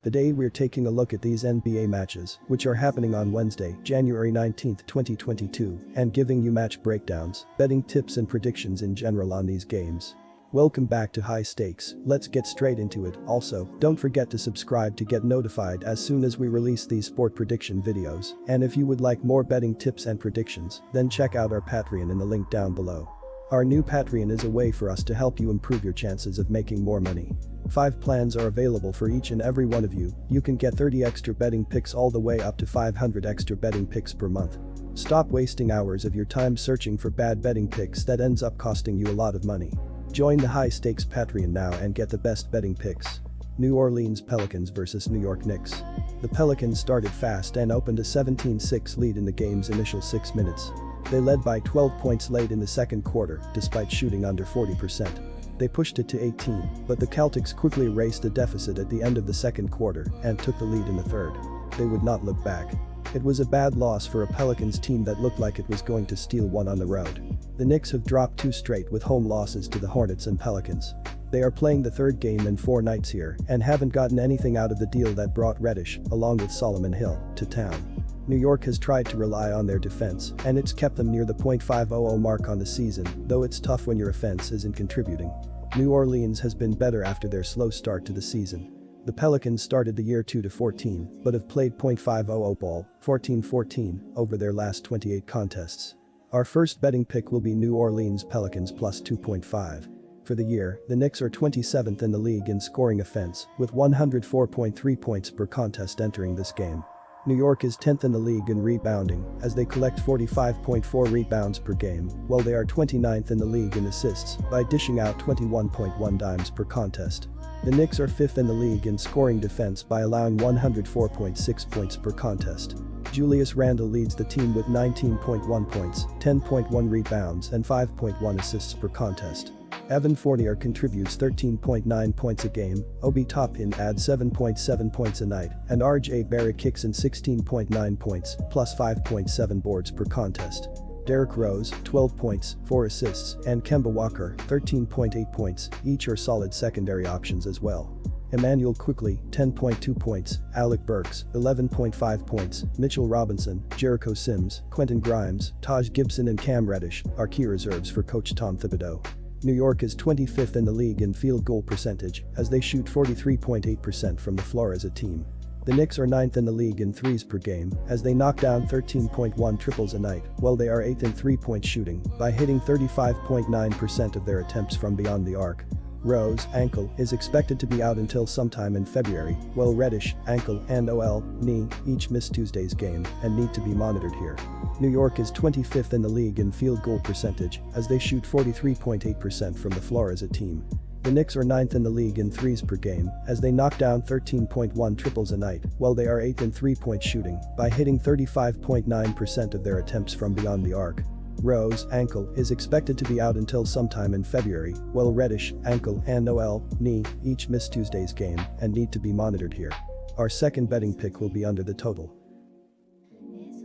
Today we're taking a look at these NBA matches, which are happening on Wednesday, January 19, 2022, and giving you match breakdowns, betting tips and predictions in general on these games. Welcome back to High Stakes, let's get straight into it. Also, don't forget to subscribe to get notified as soon as we release these sport prediction videos, and if you would like more betting tips and predictions, then check out our Patreon in the link down below. Our new Patreon is a way for us to help you improve your chances of making more money. 5 plans are available for each and every one of you. You can get 30 extra betting picks all the way up to 500 extra betting picks per month. Stop wasting hours of your time searching for bad betting picks that ends up costing you a lot of money. Join the High Stakes Patreon now and get the best betting picks. New Orleans Pelicans vs New York Knicks. The Pelicans started fast and opened a 17-6 lead in the game's initial 6 minutes. They led by 12 points late in the second quarter, despite shooting under 40%. They pushed it to 18, but the Celtics quickly erased the deficit at the end of the second quarter and took the lead in the third. They would not look back. It was a bad loss for a Pelicans team that looked like it was going to steal one on the road. The Knicks have dropped 2 straight with home losses to the Hornets and Pelicans. They are playing the third game in 4 nights here and haven't gotten anything out of the deal that brought Reddish, along with Solomon Hill, to town. New York has tried to rely on their defense, and it's kept them near the .500 mark on the season, though it's tough when your offense isn't contributing. New Orleans has been better after their slow start to the season. The Pelicans started the year 2-14, but have played .500 ball, 14-14, over their last 28 contests. Our first betting pick will be New Orleans Pelicans plus 2.5. For the year, the Knicks are 27th in the league in scoring offense, with 104.3 points per contest entering this game. New York is 10th in the league in rebounding, as they collect 45.4 rebounds per game, while they are 29th in the league in assists by dishing out 21.1 dimes per contest. The Knicks are 5th in the league in scoring defense by allowing 104.6 points per contest. Julius Randle leads the team with 19.1 points, 10.1 rebounds and 5.1 assists per contest. Evan Fournier contributes 13.9 points a game, Obi Toppin adds 7.7 points a night, and RJ Barrett kicks in 16.9 points, plus 5.7 boards per contest. Derrick Rose, 12 points, 4 assists, and Kemba Walker, 13.8 points, each are solid secondary options as well. Emmanuel Quickley, 10.2 points, Alec Burks, 11.5 points, Mitchell Robinson, Jericho Sims, Quentin Grimes, Taj Gibson and Cam Reddish are key reserves for coach Tom Thibodeau. New York is 25th in the league in field goal percentage, as they shoot 43.8% from the floor as a team. The Knicks are 9th in the league in threes per game, as they knock down 13.1 triples a night, while they are 8th in three-point shooting by hitting 35.9% of their attempts from beyond the arc. Rose, ankle, is expected to be out until sometime in February, while Reddish, ankle, and OL, knee, each miss Tuesday's game and need to be monitored here. New York is 25th in the league in field goal percentage, as they shoot 43.8% from the floor as a team. The Knicks are 9th in the league in threes per game, as they knock down 13.1 triples a night, while they are 8th in three-point shooting by hitting 35.9% of their attempts from beyond the arc. Rose, ankle, is expected to be out until sometime in February, while Reddish, ankle, and OL, knee, each miss Tuesday's game and need to be monitored here. Our second betting pick will be under the total.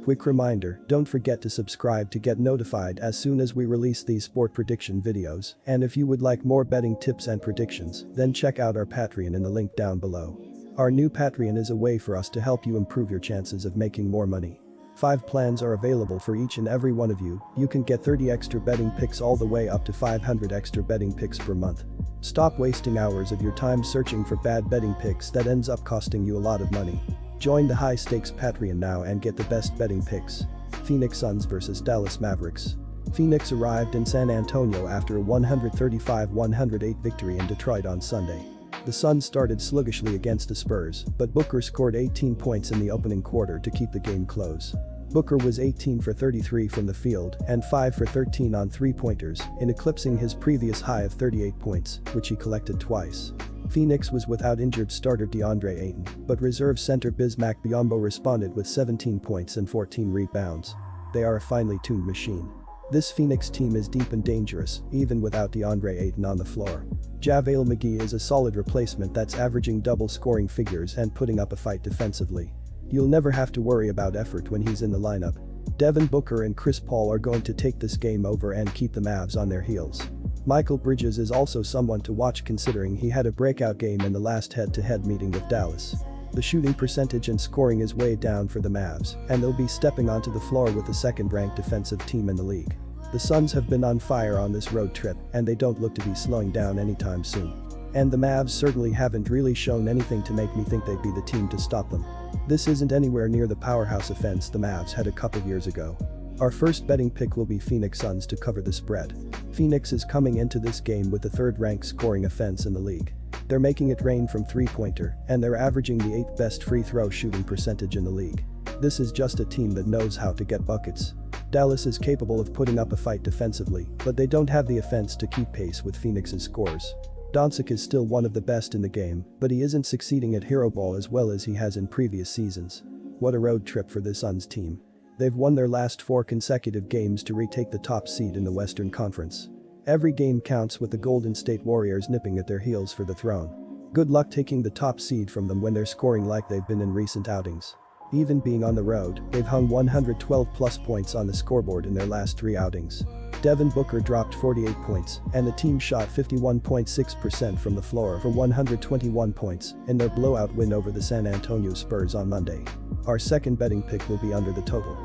Quick reminder, don't forget to subscribe to get notified as soon as we release these sport prediction videos, and if you would like more betting tips and predictions, then check out our Patreon in the link down below. Our new Patreon is a way for us to help you improve your chances of making more money. 5 plans are available for each and every one of you. You can get 30 extra betting picks all the way up to 500 extra betting picks per month. Stop wasting hours of your time searching for bad betting picks that ends up costing you a lot of money. Join the High Stakes Patreon now and get the best betting picks. Phoenix Suns vs Dallas Mavericks. Phoenix arrived in San Antonio after a 135-108 victory in Detroit on Sunday. The Suns started sluggishly against the Spurs, but Booker scored 18 points in the opening quarter to keep the game close. Booker was 18 for 33 from the field and 5 for 13 on three-pointers, in eclipsing his previous high of 38 points, which he collected twice. Phoenix was without injured starter DeAndre Ayton, but reserve center Bismack Biyombo responded with 17 points and 14 rebounds. They are a finely tuned machine. This Phoenix team is deep and dangerous, even without DeAndre Ayton on the floor. JaVale McGee is a solid replacement that's averaging double scoring figures and putting up a fight defensively. You'll never have to worry about effort when he's in the lineup. Devin Booker and Chris Paul are going to take this game over and keep the Mavs on their heels. Michael Bridges is also someone to watch considering he had a breakout game in the last head-to-head meeting with Dallas. The shooting percentage and scoring is way down for the Mavs, and they'll be stepping onto the floor with the second-ranked defensive team in the league. The Suns have been on fire on this road trip, and they don't look to be slowing down anytime soon. And the Mavs certainly haven't really shown anything to make me think they'd be the team to stop them. This isn't anywhere near the powerhouse offense the Mavs had a couple years ago. Our first betting pick will be Phoenix Suns to cover the spread. Phoenix is coming into this game with the third-ranked scoring offense in the league. They're making it rain from three-pointer, and they're averaging the 8th best free throw shooting percentage in the league. This is just a team that knows how to get buckets. Dallas is capable of putting up a fight defensively, but they don't have the offense to keep pace with Phoenix's scores. Doncic is still one of the best in the game, but he isn't succeeding at hero ball as well as he has in previous seasons. What a road trip for the Suns team. They've won their last 4 consecutive games to retake the top seed in the Western Conference. Every game counts with the Golden State Warriors nipping at their heels for the throne. Good luck taking the top seed from them when they're scoring like they've been in recent outings. Even being on the road, they've hung 112+ points on the scoreboard in their last 3 outings. Devin Booker dropped 48 points, and the team shot 51.6% from the floor for 121 points in their blowout win over the San Antonio Spurs on Monday. Our second betting pick will be under the total.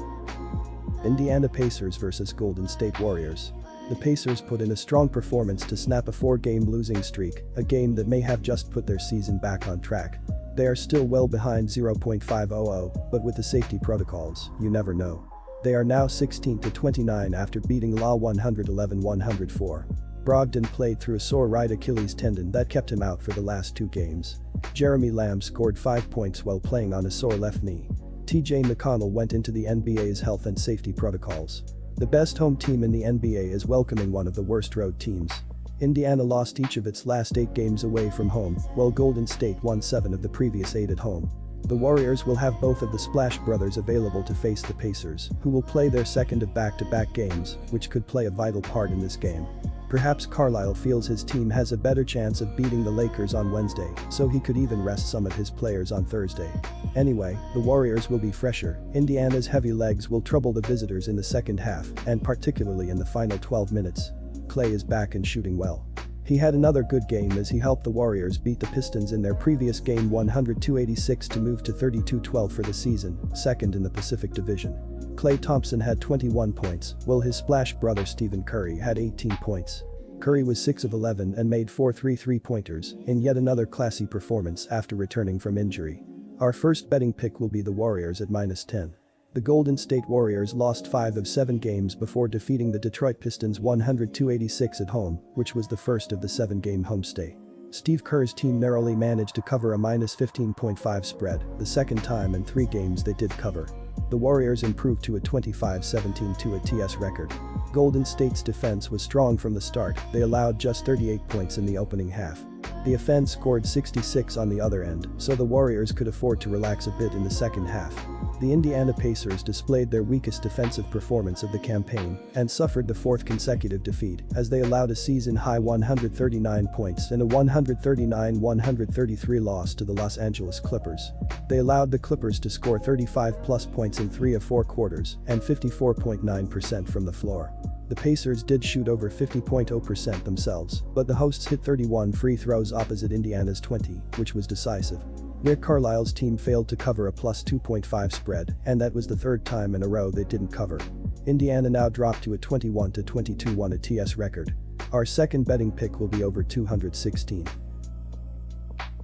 Indiana Pacers vs Golden State Warriors. The Pacers put in a strong performance to snap a 4-game losing streak, a game that may have just put their season back on track. They are still well behind 0.500, but with the safety protocols, you never know. They are now 16-29 after beating La 111-104. Brogdon played through a sore right Achilles tendon that kept him out for the last 2 games. Jeremy Lamb scored 5 points while playing on a sore left knee. TJ McConnell went into the NBA's health and safety protocols. The best home team in the NBA is welcoming one of the worst road teams. Indiana lost each of its last 8 games away from home, while Golden State won 7 of the previous 8 at home. The Warriors will have both of the Splash brothers available to face the Pacers, who will play their second of back-to-back games, which could play a vital part in this game. Perhaps Carlisle feels his team has a better chance of beating the Lakers on Wednesday, so he could even rest some of his players on Thursday. Anyway, the Warriors will be fresher. Indiana's heavy legs will trouble the visitors in the second half, and particularly in the final 12 minutes. Clay is back and shooting well. He had another good game as he helped the Warriors beat the Pistons in their previous game 102-86 to move to 32-12 for the season, second in the Pacific Division. Klay Thompson had 21 points, while his Splash brother Stephen Curry had 18 points. Curry was 6 of 11 and made 4 3-pointers in yet another classy performance after returning from injury. Our first betting pick will be the Warriors at -10. The Golden State Warriors lost 5 of 7 games before defeating the Detroit Pistons 102-86 at home, which was the first of the 7-game homestay. Steve Kerr's team narrowly managed to cover a -15.5 spread, the second time in 3 games they did cover. The Warriors improved to a 25-17 ATS record. Golden State's defense was strong from the start, they allowed just 38 points in the opening half. The offense scored 66 on the other end, so the Warriors could afford to relax a bit in the second half. The Indiana Pacers displayed their weakest defensive performance of the campaign and suffered the 4th consecutive defeat as they allowed a season-high 139 points in a 139-133 loss to the Los Angeles Clippers. They allowed the Clippers to score 35+ points in 3 of 4 quarters and 54.9% from the floor. The Pacers did shoot over 50.0% themselves, but the hosts hit 31 free throws opposite Indiana's 20, which was decisive. Rick Carlisle's team failed to cover a +2.5 spread, and that was the 3rd time in a row they didn't cover. Indiana now dropped to a 21-22 ATS record. Our second betting pick will be over 216.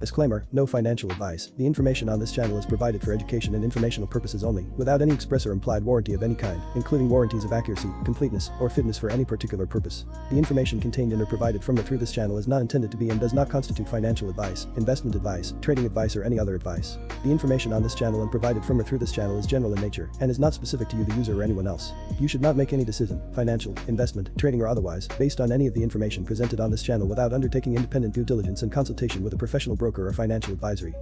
Disclaimer, no financial advice. The information on this channel is provided for education and informational purposes only, without any express or implied warranty of any kind, including warranties of accuracy, completeness, or fitness for any particular purpose. The information contained in or provided from or through this channel is not intended to be and does not constitute financial advice, investment advice, trading advice, or any other advice. The information on this channel and provided from or through this channel is general in nature and is not specific to you, the user, or anyone else. You should not make any decision, financial, investment, trading, or otherwise, based on any of the information presented on this channel without undertaking independent due diligence and consultation with a professional broker or financial advisory.